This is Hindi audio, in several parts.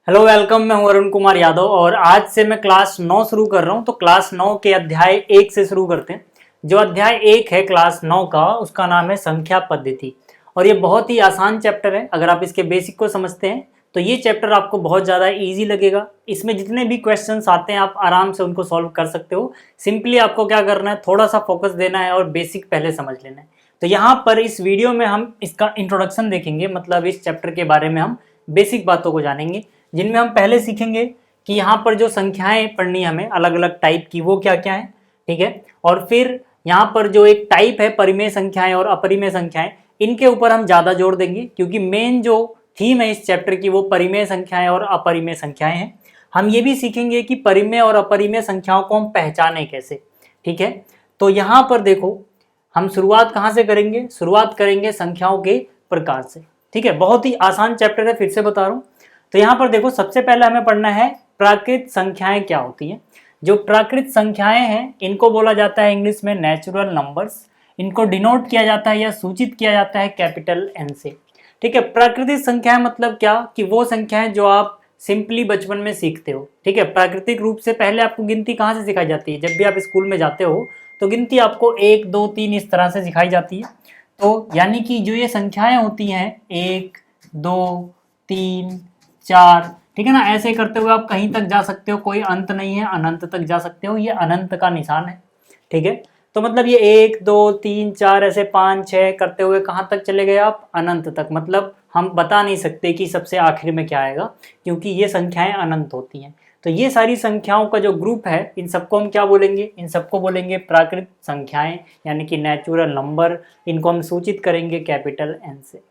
Hello welcome. मैं हूं अरुण कुमार यादव और आज से मैं क्लास 9 शुरू कर रहा हूं। तो क्लास 9 के अध्याय 1 से शुरू करते हैं। जो अध्याय 1 है क्लास 9 का, उसका नाम है संख्या पद्धति। और ये बहुत ही आसान चैप्टर है। अगर आप इसके बेसिक को समझते हैं तो ये चैप्टर आपको बहुत ज़्यादा इजी लगेगा। इसमें जितने भी क्वेश्चंस आते हैं आप आराम से उनको सॉल्व कर सकते हो। सिंपली आपको क्या करना है, थोड़ा सा फोकस देना है और बेसिक पहले समझ लेना है। तो यहाँ पर इस वीडियो में हम इसका इंट्रोडक्शन देखेंगे, मतलब इस चैप्टर के बारे में हम बेसिक बातों को जानेंगे, जिनमें हम पहले सीखेंगे कि यहाँ पर जो संख्याएं पढ़नी है हमें अलग अलग टाइप की, वो क्या क्या है। ठीक है। और फिर यहाँ पर जो एक टाइप है परिमेय संख्याएं और अपरिमेय संख्याएं, इनके ऊपर हम ज़्यादा जोर देंगे क्योंकि मेन जो थीम है इस चैप्टर की वो परिमेय संख्याएं और अपरिमेय संख्याएं हैं। हम ये भी सीखेंगे कि परिमेय और अपरिमेय संख्याओं को हम पहचाने कैसे। ठीक है। तो यहाँ पर देखो, हम शुरुआत कहाँ से करेंगे, शुरुआत करेंगे संख्याओं के प्रकार से। ठीक है। बहुत ही आसान चैप्टर है, फिर से बता रहा हूँ। तो यहाँ पर देखो, सबसे पहले हमें पढ़ना है प्राकृत संख्याएं क्या होती हैं। जो प्राकृत संख्याएं हैं इनको बोला जाता है इंग्लिश में नेचुरल नंबर्स। इनको डिनोट किया जाता है या सूचित किया जाता है कैपिटल एन से। ठीक है। प्राकृतिक संख्याएं मतलब क्या, कि वो संख्याएं जो आप सिंपली बचपन में सीखते हो। ठीक है। प्राकृतिक रूप से पहले आपको गिनती कहाँ से सिखाई जाती है, जब भी आप स्कूल में जाते हो तो गिनती आपको 1 2 3 इस तरह से सिखाई जाती है। तो यानी कि जो ये संख्याएं होती हैं 1 2 3 4, ठीक है ना, ऐसे करते हुए आप कहीं तक जा सकते हो, कोई अंत नहीं है, अनंत तक जा सकते हो। ये अनंत का निशान है। ठीक है। तो मतलब ये 1 2 3 4 ऐसे 5 6 करते हुए कहाँ तक चले गए आप, अनंत तक। मतलब हम बता नहीं सकते कि सबसे आखिर में क्या आएगा, क्योंकि ये संख्याएं अनंत होती हैं। तो ये सारी संख्याओं का जो ग्रुप है, इन सबको हम क्या बोलेंगे, इन सबको बोलेंगे प्राकृत संख्याएं, यानी कि नेचुरल नंबर। इनको हम सूचित करेंगे कैपिटल एन से।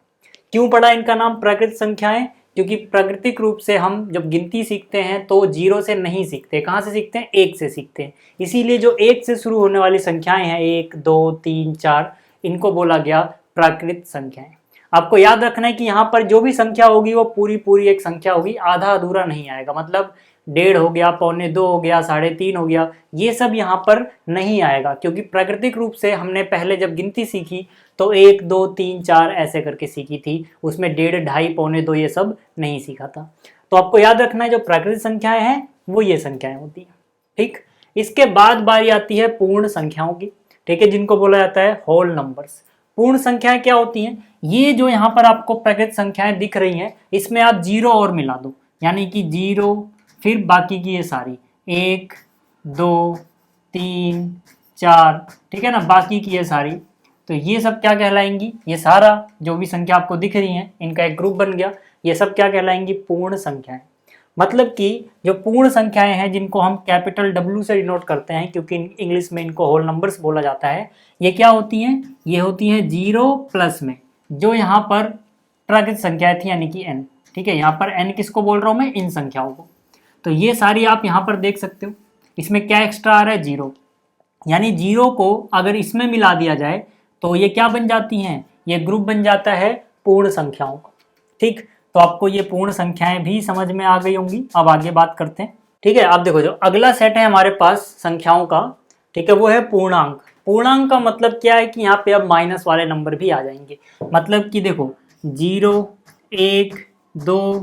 क्यों पड़ा इनका नाम प्राकृत संख्याएं, क्योंकि प्राकृतिक रूप से हम जब गिनती सीखते हैं तो 0 से नहीं सीखते, कहाँ से सीखते हैं, 1 से सीखते हैं। इसीलिए जो 1 से शुरू होने वाली संख्याएं हैं 1 2 3 4, इनको बोला गया प्राकृत संख्याएं। आपको याद रखना है कि यहाँ पर जो भी संख्या होगी वो पूरी पूरी एक संख्या होगी, आधा अधूरा नहीं आएगा। मतलब 1.5 हो गया, 1.25 हो गया, 3.5 हो गया, ये सब यहाँ पर नहीं आएगा, क्योंकि प्राकृतिक रूप से हमने पहले जब गिनती सीखी तो 1 2 3 4 ऐसे करके सीखी थी, उसमें 1.5 2.5 1.25 ये सब नहीं सीखा था। तो आपको याद रखना है जो प्राकृतिक संख्याएं हैं वो ये संख्याएं होती हैं। ठीक। इसके बाद बारी आती है पूर्ण संख्याओं की। ठीक है। जिनको बोला जाता है होल नंबर्स। पूर्ण संख्याएं क्या होती हैं, ये जो यहाँ पर आपको प्राकृतिक संख्याएं दिख रही हैं, इसमें आप 0 और मिला दो, यानी कि 0 फिर बाकी की ये सारी 1 2 3 4, ठीक है ना, बाकी की ये सारी, तो ये सब क्या कहलाएंगी, ये सारा जो भी संख्या आपको दिख रही है इनका एक ग्रुप बन गया। ये सब क्या कहलाएंगी, पूर्ण संख्याएं। मतलब कि जो पूर्ण संख्याएं हैं जिनको हम कैपिटल W से डिनोट करते हैं, क्योंकि इंग्लिश में इनको होल नंबर्स बोला जाता है, ये क्या होती हैं, ये होती हैं 0 प्लस में जो यहाँ पर प्राकृतिक संख्याएं थी, यानी कि n। ठीक है। यहाँ पर n किसको बोल रहा हूँ मैं, इन संख्याओं को। तो ये सारी आप यहाँ पर देख सकते हो। इसमें क्या एक्स्ट्रा आ रहा है, 0, यानी 0 को अगर इसमें मिला दिया जाए तो ये क्या बन जाती हैं, ये ग्रुप बन जाता है पूर्ण संख्याओं का। ठीक। तो आपको ये पूर्ण संख्याएं भी समझ में आ गई होंगी। अब आगे बात करते हैं। ठीक है। आप देखो, जो अगला सेट है हमारे पास संख्याओं का, ठीक है, वो है पूर्णांक। पूर्णांक का मतलब क्या है कि यहाँ पे अब माइनस वाले नंबर भी आ जाएंगे। मतलब कि देखो 0 1 2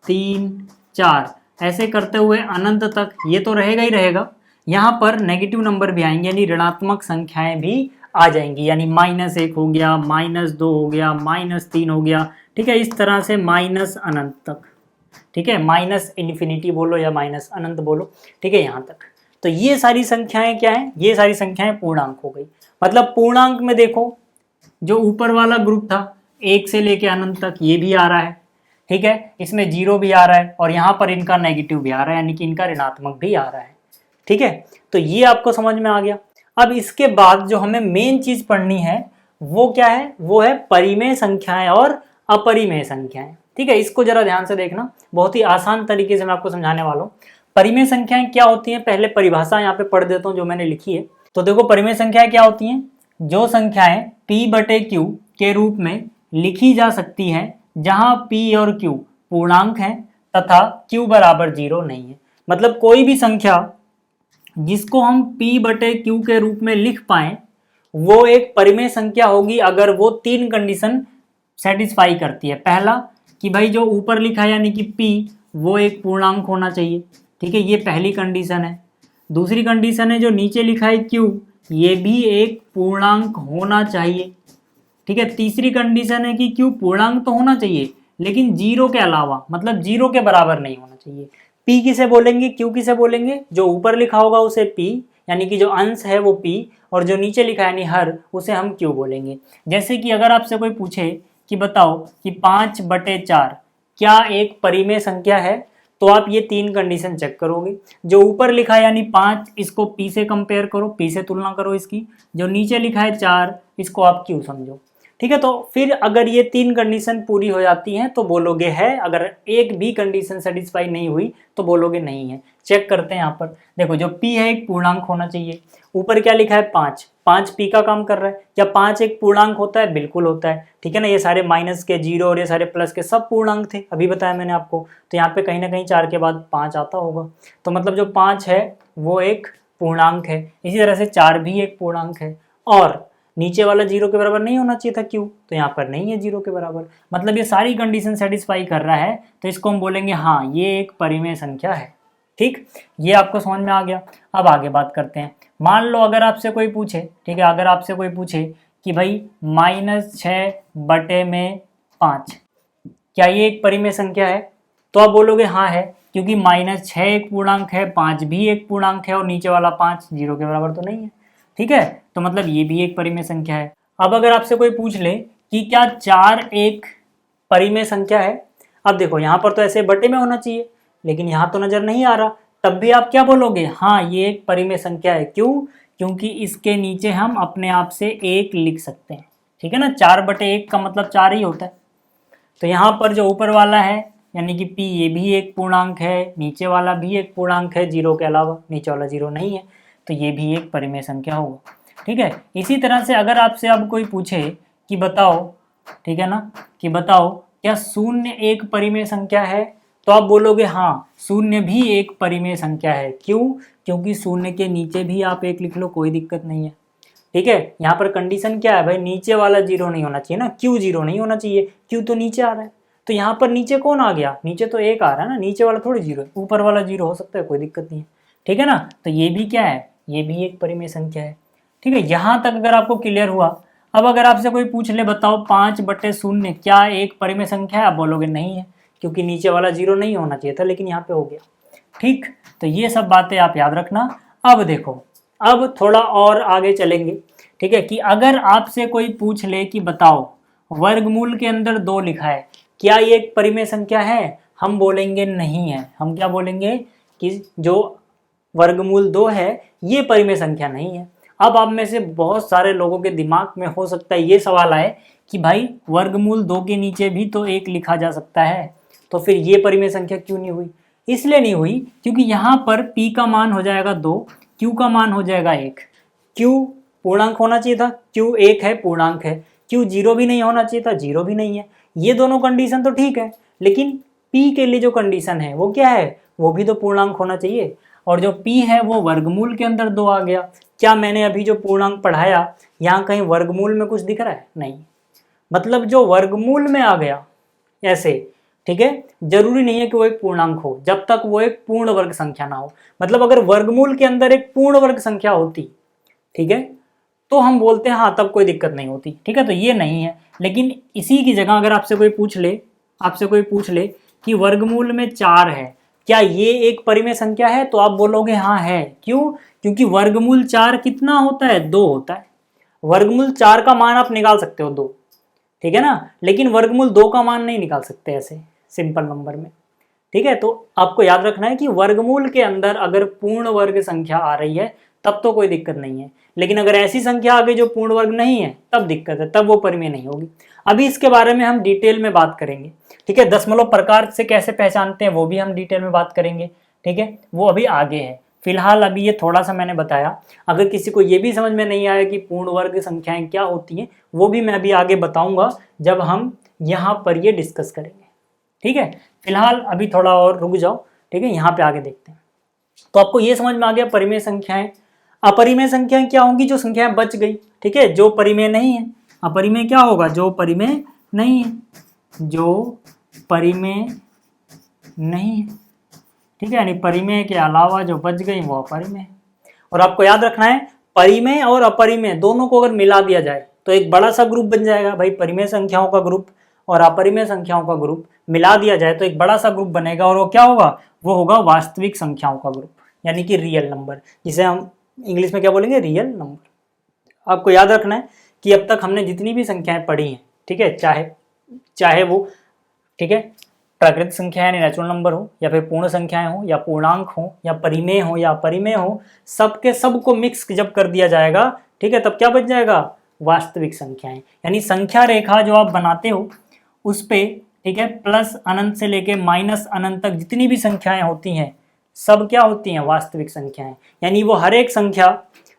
3 4 ऐसे करते हुए अनंत तक ये तो रहेगा ही रहेगा। यहाँ पर नेगेटिव नंबर भी आएंगे, यानी ऋणात्मक संख्याएं भी आ जाएंगी, यानी -1 हो गया, -2 हो गया, -3 हो गया। ठीक है। इस तरह से माइनस अनंत तक। ठीक है। माइनस इन्फिनिटी बोलो या माइनस अनंत बोलो। ठीक है। यहाँ तक तो ये सारी संख्याएं क्या है, ये सारी संख्याएं पूर्णांक हो गई। मतलब पूर्णांक में देखो, जो ऊपर वाला ग्रुप था 1 से लेके अनंत तक, ये भी आ रहा है। ठीक है। इसमें 0 भी आ रहा है और यहाँ पर इनका नेगेटिव भी आ रहा है, यानी कि इनका ऋणात्मक भी आ रहा है। ठीक है। तो ये आपको समझ में आ गया। अब इसके बाद जो हमें मेन चीज पढ़नी है वो क्या है, वो है परिमेय संख्याएं और अपरिमेय संख्याएं। ठीक है। इसको जरा ध्यान से देखना, बहुत ही आसान तरीके से मैं आपको समझाने वाला हूँ। परिमेय संख्याएं क्या होती हैं, पहले परिभाषा यहाँ पे पढ़ देता हूँ जो मैंने लिखी है। तो देखो, परिमेय संख्याएं क्या होती हैं, जो संख्याएं P/Q के रूप में लिखी जा सकती हैं जहां P और Q पूर्णांक हैं तथा Q बराबर 0 नहीं है। मतलब कोई भी संख्या जिसको हम P/Q के रूप में लिख पाए वो एक परिमेय संख्या होगी अगर वो 3 कंडीशन सेटिस्फाई करती है। पहला कि भाई जो ऊपर लिखा है यानी कि P, वो एक पूर्णांक होना चाहिए। ठीक है, ये पहली कंडीशन है। दूसरी कंडीशन है जो नीचे लिखा है q, ये भी एक पूर्णांक होना चाहिए। ठीक है, तीसरी कंडीशन है कि q पूर्णांक तो होना चाहिए लेकिन जीरो के अलावा, मतलब जीरो के बराबर नहीं होना चाहिए। p किसे बोलेंगे, q किसे बोलेंगे, जो ऊपर लिखा होगा उसे p, यानी कि जो अंश है वो p, और जो नीचे लिखा है यानी हर, उसे हम q बोलेंगे। जैसे कि अगर आपसे कोई पूछे कि बताओ कि 5/4 क्या एक परिमेय संख्या है, तो आप ये तीन कंडीशन चेक करोगे। जो ऊपर लिखा है यानी 5, इसको p से कंपेयर करो, p से तुलना करो इसकी। जो नीचे लिखा है 4, इसको आप q समझो। ठीक है, तो फिर अगर ये तीन कंडीशन पूरी हो जाती हैं तो बोलोगे है, अगर एक भी कंडीशन सेटिस्फाई नहीं हुई तो बोलोगे नहीं है। चेक करते हैं यहाँ पर, देखो जो p है एक पूर्णांक होना चाहिए। ऊपर क्या लिखा है 5, 5 p का काम कर रहा है। क्या 5 एक पूर्णांक होता है? बिल्कुल होता है। ठीक है ना, ये सारे माइनस के, जीरो और ये सारे प्लस के सब पूर्णांक थे, अभी बताया मैंने आपको। तो यहाँ पे कहीं ना कहीं 4 के बाद 5 आता होगा, तो मतलब जो 5 है वो एक पूर्णांक है। इसी तरह से 4 भी एक पूर्णांक है। और नीचे वाला जीरो के बराबर नहीं होना चाहिए था क्यू, तो यहाँ पर नहीं है जीरो के बराबर, मतलब ये सारी कंडीशन सेटिस्फाई कर रहा है, तो इसको हम बोलेंगे हाँ ये एक परिमेय संख्या है। ठीक, ये आपको समझ में आ गया। अब आगे बात करते हैं। मान लो अगर आपसे कोई पूछे, ठीक है, अगर आपसे कोई पूछे कि भाई -6/5 क्या ये एक परिमेय संख्या है, तो आप बोलोगे हाँ है, क्योंकि -6 एक पूर्णांक है, 5 भी एक पूर्णांक है, और नीचे वाला 5 जीरो के बराबर तो नहीं है। ठीक है, तो मतलब ये भी एक परिमेय संख्या है। अब अगर आपसे कोई पूछ ले कि क्या 4 एक परिमेय संख्या है, अब देखो यहाँ पर तो ऐसे बटे में होना चाहिए, लेकिन यहाँ तो नजर नहीं आ रहा, तब भी आप क्या बोलोगे, हाँ ये एक परिमेय संख्या है। क्यों? क्योंकि इसके नीचे हम अपने आप से 1 लिख सकते हैं। ठीक है ना, 4/1 का मतलब 4 ही होता है। तो यहाँ पर जो ऊपर वाला है यानी कि p, ये भी एक पूर्णांक है, नीचे वाला भी एक पूर्णांक है जीरो के अलावा, नीचे वाला जीरो नहीं है, तो ये भी एक परिमेय संख्या होगा। ठीक है, इसी तरह से अगर आपसे अब कोई पूछे कि बताओ, ठीक है ना, कि बताओ क्या 0 एक परिमेय संख्या है, तो आप बोलोगे हाँ 0 भी एक परिमेय संख्या है। क्यों? क्योंकि 0 के नीचे भी आप 1 लिख लो, कोई दिक्कत नहीं है। ठीक है, यहाँ पर कंडीशन क्या है भाई, नीचे वाला जीरो नहीं होना चाहिए ना, क्यू जीरो नहीं होना चाहिए, क्यू तो नीचे आ रहा है। तो यहाँ पर नीचे कौन आ गया, नीचे तो 1 आ रहा है ना, नीचे वाला थोड़ी जीरो है, ऊपर वाला जीरो हो सकता है, कोई दिक्कत नहीं है। ठीक है ना, तो ये भी क्या है, ये भी एक परिमेय संख्या है। ठीक है, यहाँ तक अगर आपको क्लियर हुआ। अब अगर आपसे कोई पूछ ले बताओ 5/0 क्या एक परिमेय संख्या है, आप बोलोगे नहीं है, क्योंकि नीचे वाला जीरो नहीं होना चाहिए था, लेकिन यहाँ पे हो गया। ठीक, तो ये सब बातें आप याद रखना। अब देखो, अब थोड़ा और आगे चलेंगे। ठीक है, कि अगर आपसे कोई पूछ ले कि बताओ वर्गमूल के अंदर 2 लिखा है, क्या ये एक परिमेय संख्या है, हम बोलेंगे नहीं है। हम क्या बोलेंगे कि जो वर्गमूल 2 है ये परिमेय संख्या नहीं है। अब आप में से बहुत सारे लोगों के दिमाग में हो सकता है ये सवाल आए कि भाई वर्गमूल 2 के नीचे भी तो 1 लिखा जा सकता है, तो फिर ये परिमेय संख्या क्यों नहीं हुई? इसलिए नहीं हुई क्योंकि यहाँ पर p का मान हो जाएगा 2, q का मान हो जाएगा 1। q पूर्णांक होना चाहिए था, q 1 है, पूर्णांक है। q 0 भी नहीं होना चाहिए था, 0 भी नहीं है। ये दोनों कंडीशन तो ठीक है, लेकिन p के लिए जो कंडीशन है वो क्या है, वो भी तो पूर्णांक होना चाहिए। और जो p है वो वर्गमूल के अंदर 2 आ गया। क्या मैंने अभी जो पूर्णांक पढ़ाया यहाँ कहीं वर्गमूल में कुछ दिख रहा है? नहीं, मतलब जो वर्गमूल में आ गया ऐसे, ठीक है, जरूरी नहीं है कि वो एक पूर्णांक हो जब तक वो एक पूर्ण वर्ग संख्या ना हो। मतलब अगर वर्गमूल के अंदर एक पूर्ण वर्ग संख्या होती, ठीक है, तो हम बोलते हैं हाँ तब कोई दिक्कत नहीं होती। ठीक है, तो ये नहीं है। लेकिन इसी की जगह अगर आपसे कोई पूछ ले कि वर्गमूल में 4 है, क्या ये एक परिमेय संख्या है, तो आप बोलोगे हाँ है। क्यों? क्योंकि वर्गमूल 4 कितना होता है, 2 होता है। वर्गमूल 4 का मान आप निकाल सकते हो 2, ठीक है ना, लेकिन वर्गमूल 2 का मान नहीं निकाल सकते ऐसे सिंपल नंबर में। ठीक है, तो आपको याद रखना है कि वर्गमूल के अंदर अगर पूर्ण वर्ग संख्या आ रही है तब तो कोई दिक्कत नहीं है, लेकिन अगर ऐसी संख्या आ गई जो पूर्ण वर्ग नहीं है तब दिक्कत है, तब वो परिमेय नहीं होगी। अभी इसके बारे में हम डिटेल में बात करेंगे। ठीक है, दशमलव प्रकार से कैसे पहचानते हैं वो भी हम डिटेल में बात करेंगे। ठीक है, वो अभी आगे है। फिलहाल अभी ये थोड़ा सा मैंने बताया। अगर किसी को ये भी समझ में नहीं आया कि पूर्ण वर्ग संख्याएं क्या होती हैं, वो भी मैं अभी आगे बताऊंगा जब हम यहाँ पर ये डिस्कस करेंगे। ठीक है, फिलहाल अभी थोड़ा और रुक जाओ। ठीक है, यहाँ पे आगे देखते हैं। तो आपको ये समझ में आ गया परिमेय संख्याएं। अपरिमेय संख्याएं क्या होंगी, जो संख्याएं बच गई। ठीक है, जो परिमेय नहीं है। अपरिमेय क्या होगा, जो परिमेय नहीं है, जो परिमेय नहीं है, ठीक है, यानी परिमेय के अलावा जो बच गई वो अपरिमेय है। और आपको याद रखना है परिमेय और अपरिमेय दोनों को अगर मिला दिया जाए तो एक बड़ा सा ग्रुप बन जाएगा भाई, परिमेय संख्याओं का ग्रुप और अपरिमेय संख्याओं का ग्रुप मिला दिया जाए तो एक बड़ा सा ग्रुप बनेगा, और वो क्या होगा, वो होगा वास्तविक संख्याओं का ग्रुप, यानी कि रियल नंबर, जिसे हम इंग्लिश में क्या बोलेंगे, रियल नंबर। आपको याद रखना है कि अब तक हमने जितनी भी संख्याएं पढ़ी हैं, ठीक है, चाहे वो, ठीक है, प्राकृतिक संख्या यानी नेचुरल नंबर हो, या फिर पूर्ण संख्याएं हो, या पूर्णांक हो, या परिमेय हो, या अपरिमेय हो, सबके सब को मिक्स जब कर दिया जाएगा, ठीक है, तब क्या बच जाएगा, वास्तविक संख्याएं। यानी संख्या रेखा जो आप बनाते हो उस पे, ठीक है, प्लस अनंत से लेके माइनस अनंत तक जितनी भी संख्याएं होती हैं सब क्या होती हैं, वास्तविक संख्याएं। यानी वो हर एक संख्या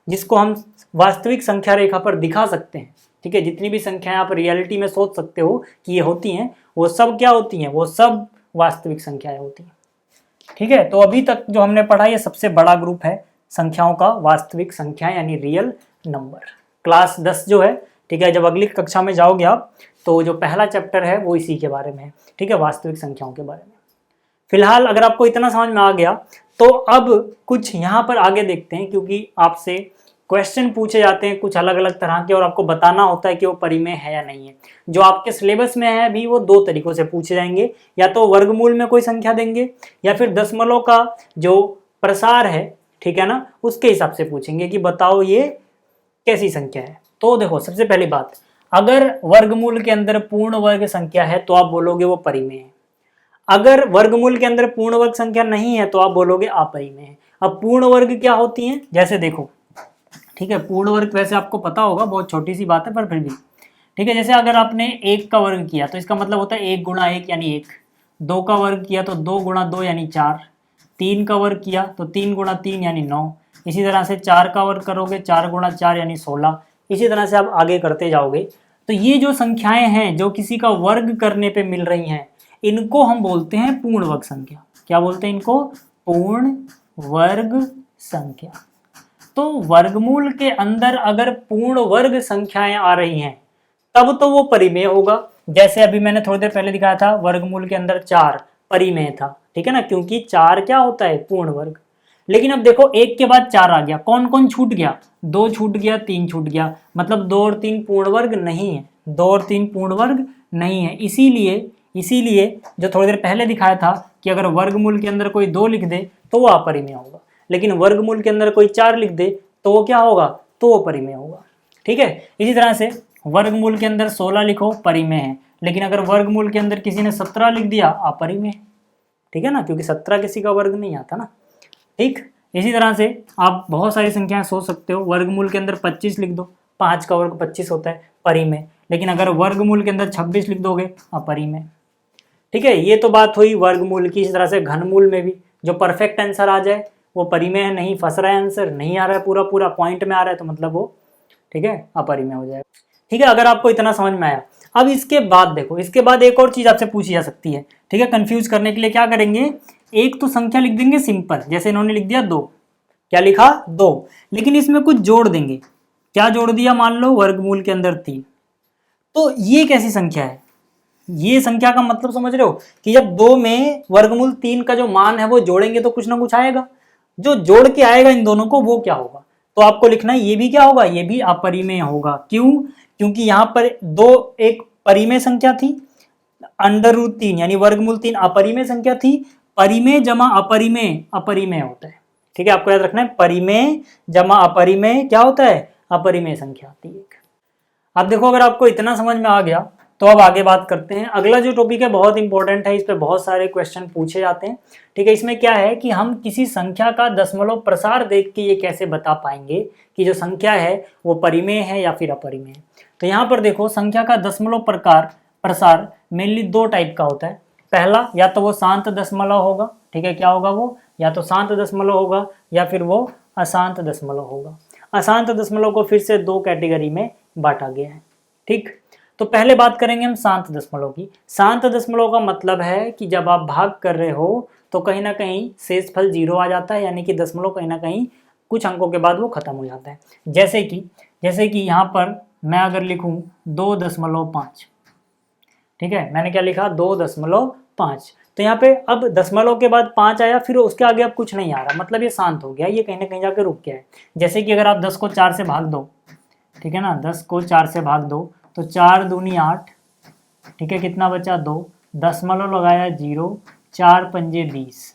जिसको हम वास्तविक संख्या रेखा पर दिखा सकते हैं, ठीक है, जितनी भी संख्याएं आप रियलिटी में सोच सकते हो कि ये होती हैं, वो सब क्या होती हैं, वो सब वास्तविक संख्याएं होती हैं, ठीक है। तो अभी तक जो हमने पढ़ा ये सबसे बड़ा ग्रुप है संख्याओं का, वास्तविक संख्या यानी रियल नंबर। क्लास 10 जो है, ठीक है, जब अगली कक्षा में जाओगे आप तो जो पहला चैप्टर है वो इसी के बारे में है, ठीक है, वास्तविक संख्याओं के बारे में। फिलहाल अगर आपको इतना समझ में आ गया तो अब कुछ यहाँ पर आगे देखते हैं, क्योंकि आपसे क्वेश्चन पूछे जाते हैं कुछ अलग अलग तरह के और आपको बताना होता है कि वो परिमेय है या नहीं है। जो आपके सिलेबस में है अभी वो दो तरीकों से पूछे जाएंगे, या तो वर्गमूल में कोई संख्या देंगे या फिर दशमलव का जो प्रसार है, ठीक है ना, उसके हिसाब से पूछेंगे कि बताओ ये कैसी संख्या है। तो देखो सबसे पहली बात, अगर वर्गमूल के अंदर पूर्ण वर्ग संख्या है तो आप बोलोगे वो परिमेय है। अगर वर्गमूल के अंदर पूर्ण वर्ग संख्या नहीं है तो आप बोलोगे अपरिमेय है। अब पूर्ण वर्ग क्या होती हैं, जैसे देखो, ठीक है, पूर्ण वर्ग वैसे आपको पता होगा, बहुत छोटी सी बात है पर फिर भी, ठीक है, जैसे अगर आपने 1 का वर्ग किया तो इसका मतलब होता है 1 गुणा 1 यानी 1, 2 का वर्ग किया तो 2 गुणा 2 यानी 4, 3 का वर्ग किया तो 3 गुणा 3 यानी 9, इसी तरह से 4 का वर्ग करोगे 4 गुणा 4 यानी 16, इसी तरह से आप आगे करते जाओगे। तो ये जो संख्याएं हैं जो किसी का वर्ग करने पे मिल रही हैं, इनको हम बोलते हैं पूर्ण वर्ग संख्या। क्या बोलते हैं इनको, पूर्ण वर्ग संख्या। तो वर्गमूल के अंदर अगर पूर्ण वर्ग संख्याएं आ रही हैं तब तो वो परिमेय होगा। जैसे अभी मैंने थोड़ी देर पहले दिखाया था, वर्गमूल के अंदर 4 परिमेय था, ठीक है ना, क्योंकि 4 क्या होता है, पूर्ण वर्ग। लेकिन अब देखो 1 के बाद 4 आ गया, कौन कौन छूट गया, 2 छूट गया, 3 छूट गया, मतलब 2 और 3 पूर्ण वर्ग नहीं है, 2 और 3 पूर्ण वर्ग नहीं है। इसीलिए जो थोड़ी देर पहले दिखाया था कि अगर वर्गमूल के अंदर कोई 2 लिख दे तो वो अपरिमेय होगा, लेकिन वर्गमूल के अंदर कोई 4 लिख दे तो वो क्या होगा, तो वो परिमेय होगा, ठीक है। इसी तरह से वर्गमूल के अंदर 16 लिखो परिमेय है, लेकिन अगर वर्गमूल के अंदर किसी ने 17 लिख दिया अपरिमेय, ठीक है ना, क्योंकि 17 किसी का वर्ग नहीं आता ना, ठीक। इसी तरह से आप बहुत सारी संख्याएं सोच सकते हो, वर्गमूल के अंदर 25 लिख दो, 5 का वर्ग 25 होता है, परिमेय, लेकिन अगर वर्गमूल के अंदर 26 लिख दोगे अपरिमेय, ठीक है। ये तो बात हुई वर्गमूल की। इसी तरह से घनमूल में भी जो परफेक्ट आंसर आ जाए वो परिमेय है, नहीं फंस रहा है आंसर, नहीं आ रहा है पूरा पॉइंट में आ रहा है तो मतलब वो, ठीक है, अपरिमेय हो जाएगा, ठीक है। अगर आपको इतना समझ में आया, अब इसके बाद देखो, इसके बाद एक और चीज आपसे पूछी जा सकती है, ठीक है। कंफ्यूज करने के लिए क्या करेंगे, एक तो संख्या लिख देंगे सिंपल, जैसे इन्होंने लिख दिया 2, क्या लिखा 2, लेकिन इसमें कुछ जोड़ देंगे। क्या जोड़ दिया, मान लो वर्गमूल के अंदर 3, तो ये कैसी संख्या है, ये संख्या का मतलब समझ रहे हो कि जब 2 में वर्गमूल 3 का जो मान है वो जोड़ेंगे तो कुछ ना कुछ आएगा, जो जोड़ के आएगा इन दोनों को वो क्या होगा, तो आपको लिखना है ये भी क्या होगा, ये भी अपरिमेय होगा। क्यों, क्योंकि यहाँ पर 2 एक परिमेय संख्या थी, √3 यानी वर्गमूल 3 अपरिमेय संख्या थी, परिमेय जमा अपरिमेय अपरिमेय होता है, ठीक है। आपको याद रखना है परिमेय जमा अपरिमेय क्या होता है, अपरिमेय संख्या आती है। अब देखो अगर आपको इतना समझ में आ गया तो अब आगे बात करते हैं। अगला जो टॉपिक है बहुत इंपॉर्टेंट है, इस पे बहुत सारे क्वेश्चन पूछे जाते हैं, ठीक है। इसमें क्या है कि हम किसी संख्या का दशमलव प्रसार देख के ये कैसे बता पाएंगे कि जो संख्या है वो परिमेय है या फिर अपरिमेय है। तो यहाँ पर देखो संख्या का दशमलव प्रसार मेनली 2 टाइप का होता है। पहला, या तो वो शांत दशमलव होगा, ठीक है, क्या होगा वो, या तो शांत दशमलव होगा या फिर वो अशांत दशमलव होगा। अशांत दशमलव को फिर से 2 कैटेगरी में बांटा गया है, ठीक। तो पहले बात करेंगे हम शांत दशमलव की। शांत दशमलव का मतलब है कि जब आप भाग कर रहे हो तो कहीं ना कहीं शेषफल 0 आ जाता है, यानी कि दशमलव कहीं ना कहीं कुछ अंकों के बाद वो खत्म हो जाता है। जैसे कि यहाँ पर मैं अगर लिखूँ 2.5, ठीक है, मैंने क्या लिखा 2.5, तो यहाँ पे अब दशमलव के बाद 5 आया, फिर उसके आगे अब कुछ नहीं आ रहा, मतलब ये शांत हो गया, ये कहीं ना कहीं जाके रुक गया है। जैसे कि अगर आप 10 को 4 से भाग दो, ठीक है ना, 10 को 4 से भाग दो तो 4 दूनी 8, ठीक है, कितना बचा 2, दशमलव लगाया 0, 4 पंजे 20,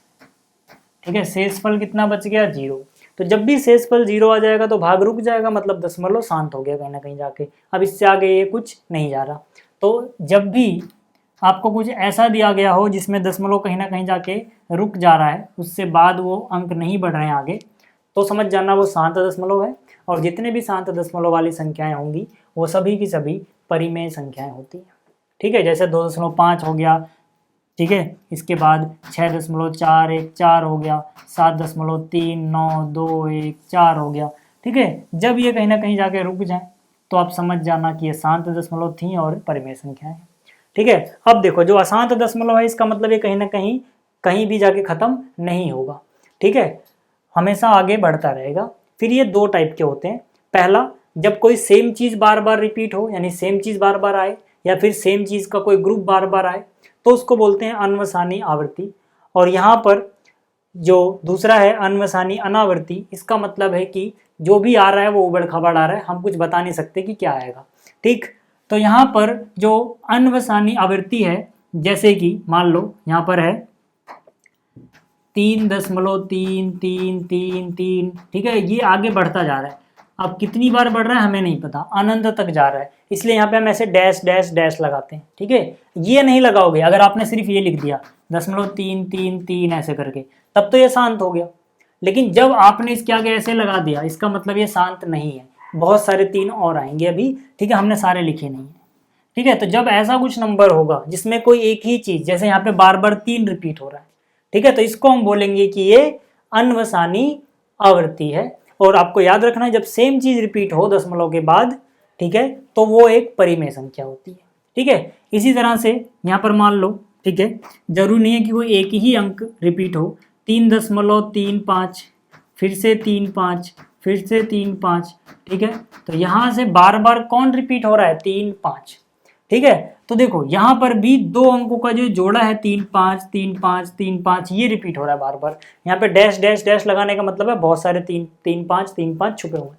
ठीक है, शेषफल कितना बच गया 0। तो जब भी शेषफल 0 आ जाएगा तो भाग रुक जाएगा, मतलब दशमलव शांत हो गया कहीं ना कहीं जाके, अब इससे आगे ये कुछ नहीं जा रहा। तो जब भी आपको कुछ ऐसा दिया गया हो जिसमें दशमलव कहीं ना कहीं जाके रुक जा रहा है, उससे बाद वो अंक नहीं बढ़ रहे हैं आगे, तो समझ जाना वो शांत दशमलव है। और जितने भी शांत दशमलव वाली संख्याएं होंगी वो सभी की सभी परिमेय संख्याएं होती हैं, ठीक है। जैसे 2.5 हो गया, ठीक है, इसके बाद 6.41 हो गया, 7.3921 हो गया, ठीक है। जब ये कहीं ना कहीं जाके रुक जाए तो आप समझ जाना कि ये शांत दशमलव थी और परिमेय संख्याएं, ठीक है। अब देखो जो अशांत दशमलव है, इसका मतलब ये कहीं ना कहीं कहीं भी जाके खत्म नहीं होगा, ठीक है, हमेशा आगे बढ़ता रहेगा। फिर ये दो टाइप के होते हैं। पहला, जब कोई सेम चीज बार बार रिपीट हो, यानी सेम चीज बार बार आए, या फिर सेम चीज का कोई ग्रुप बार बार आए, तो उसको बोलते हैं अनवसानी आवर्ती। और यहाँ पर जो दूसरा है अनवसानी अनावर्ती, इसका मतलब है कि जो भी आ रहा है वो उबड़ खाबड़ आ रहा है, हम कुछ बता नहीं सकते कि क्या आएगा, ठीक। तो यहाँ पर जो अनवसानी आवृत्ति है, जैसे कि मान लो यहाँ पर है 3.33333, ठीक है, ये आगे बढ़ता जा रहा है। अब कितनी बार बढ़ रहा है हमें नहीं पता, अनंत तक जा रहा है, इसलिए यहाँ पे हम ऐसे डैश डैश डैश लगाते हैं, ठीक है। ये नहीं लगाओगे, अगर आपने सिर्फ ये लिख दिया 0.333 ऐसे करके, तब तो ये शांत हो गया। लेकिन जब आपने इसके आगे ऐसे लगा दिया, इसका मतलब ये शांत नहीं है, बहुत सारे 3 और आएंगे अभी, ठीक है, हमने सारे लिखे नहीं है, ठीक है। तो जब ऐसा कुछ नंबर होगा जिसमें कोई एक ही चीज, जैसे यहाँ पे बार बार 3 रिपीट हो रहा है, ठीक है, तो इसको हम बोलेंगे कि ये अनवसानी आवृत्ति है। और आपको याद रखना है, जब सेम चीज रिपीट हो दशमलव के बाद, ठीक है, तो वो एक परिमेय संख्या होती है, ठीक है। इसी तरह से यहाँ पर मान लो, ठीक है, जरूरी नहीं है कि वो एक ही अंक रिपीट हो, 3.35, फिर से 3.5, फिर से 3.5, ठीक है। तो यहाँ से बार बार कौन रिपीट हो रहा है, 3.5, ठीक है। तो देखो यहाँ पर भी दो अंकों का जो जोड़ा है 3.5 3.5 3.5, ये रिपीट हो रहा है बार बार। यहाँ पे डैश डैश डैश लगाने का मतलब है बहुत सारे 3.5 छुपे हुए हैं,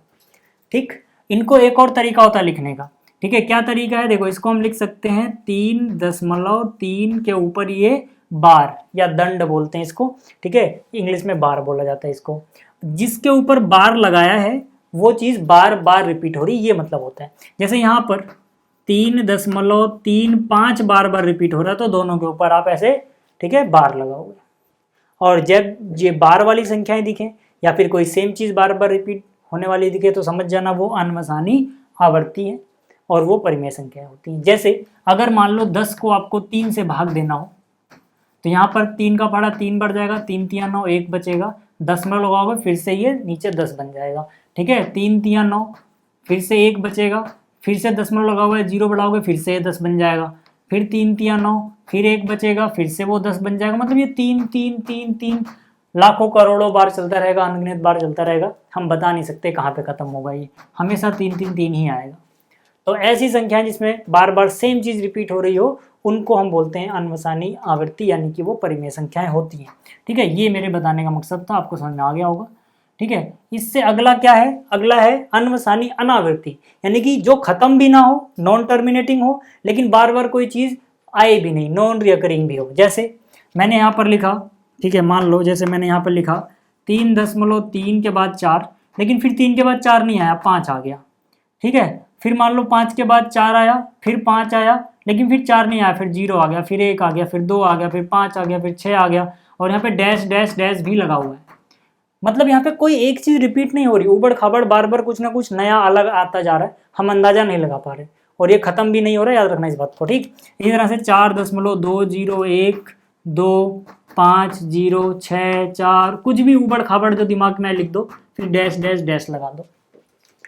ठीक। इनको एक और तरीका होता है लिखने का, ठीक है, क्या तरीका है, देखो इसको हम लिख सकते हैं 3.3 के ऊपर ये बार या दंड बोलते हैं इसको, ठीक है, इंग्लिश में बार बोला जाता है इसको। जिसके ऊपर बार लगाया है वो चीज बार बार रिपीट हो रही, ये मतलब होता है। जैसे यहाँ पर 3.35 बार बार रिपीट हो रहा है, तो दोनों के ऊपर आप ऐसे, ठीक है, बार लगाओगे। और जब ये बार वाली संख्याएं दिखें या फिर कोई सेम चीज बार बार रिपीट होने वाली दिखे, तो समझ जाना वो अनवसानी आवर्ती है और वो परिमेय संख्याएं होती हैं। जैसे अगर मान लो 10 को आपको 3 से भाग देना हो, तो यहाँ पर 3 का पहाड़ा 3 बढ़ जाएगा, 3 तिया 9, 1 बचेगा, दशमलव लगाओगे फिर से ये नीचे 10 बन जाएगा, ठीक है, 3 तिया 9, फिर से 1 बचेगा, फिर से दशमलव लगा हुआ है, 0 बढ़ाओगे फिर से ये 10 बन जाएगा, फिर 3 तिया 9, फिर 1 बचेगा, फिर से वो 10 बन जाएगा। मतलब ये 3 3 3 3 लाखों करोड़ों बार चलता रहेगा, अनगिनत बार चलता रहेगा, हम बता नहीं सकते कहाँ पे खत्म होगा, ये हमेशा 3 3 3 ही आएगा। तो ऐसी संख्याएं जिसमें बार बार सेम चीज रिपीट हो रही हो, उनको हम बोलते हैं अनवसानी आवर्ती, यानी कि वो परिमेय संख्याएं होती हैं, ठीक है। ये मेरे बताने का मकसद था, आपको समझ में आ गया होगा, ठीक है। इससे अगला क्या है, अगला है अनवसानी अनावृत्ति, यानी कि जो खत्म भी ना हो, नॉन टर्मिनेटिंग हो, लेकिन बार बार कोई चीज आए भी नहीं, नॉन रिकरिंग भी हो। जैसे मैंने यहाँ पर लिखा, ठीक है, मान लो जैसे मैंने यहाँ पर लिखा 3.3 के बाद 4, लेकिन फिर 3 के बाद 4 नहीं आया, 5 आ गया, ठीक है। फिर मान लो 5 के बाद 4 आया, फिर 5 आया, लेकिन फिर 4 नहीं आया, फिर 0 आ गया, फिर 1 आ गया, फिर 2 आ गया, फिर 5 आ गया, फिर 6 आ गया, और यहाँ पे डैश डैश डैश भी लगा हुआ है। मतलब यहाँ पे कोई एक चीज रिपीट नहीं हो रही, उबड़ खाबड़ बार बार कुछ ना कुछ नया अलग आता जा रहा है, हम अंदाजा नहीं लगा पा रहे, और ये खत्म भी नहीं हो रहा है, याद रखना इस बात को, ठीक। इसी तरह से 4.201 2 5 0 6 4, कुछ भी उबड़ खाबड़ जो दिमाग में लिख दो, फिर डैश डैश डैश लगा दो,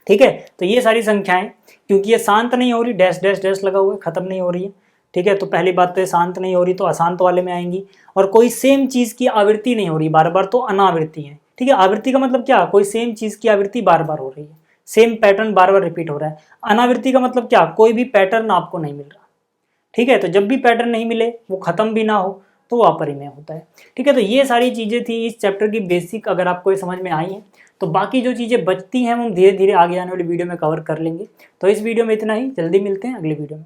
ठीक है। तो ये सारी संख्याएं, क्योंकि ये शांत नहीं हो रही, डैश डैश डैश लगा हुआ है, खत्म नहीं हो रही है, ठीक है। तो पहली बात तो ये शांत नहीं हो रही, तो अशांत वाले में आएंगी। और कोई सेम चीज की आवृत्ति नहीं हो रही बार बार, तो अनावृत्ति है, ठीक है। आवृत्ति का मतलब क्या, कोई सेम चीज की आवृत्ति बार बार हो रही है, सेम पैटर्न बार बार रिपीट हो रहा है। अनावृत्ति का मतलब क्या, कोई भी पैटर्न आपको नहीं मिल रहा, ठीक है। तो जब भी पैटर्न नहीं मिले, वो खत्म भी ना हो, तो वो अपरिमेय होता है। ठीक है, तो ये सारी चीज़ें थी इस चैप्टर की बेसिक, अगर आपको ये समझ में आई हैं तो बाकी जो चीज़ें बचती हैं वो हम धीरे धीरे आगे आने वाली वीडियो में कवर कर लेंगे। तो इस वीडियो में इतना ही, जल्दी मिलते हैं अगले वीडियो में।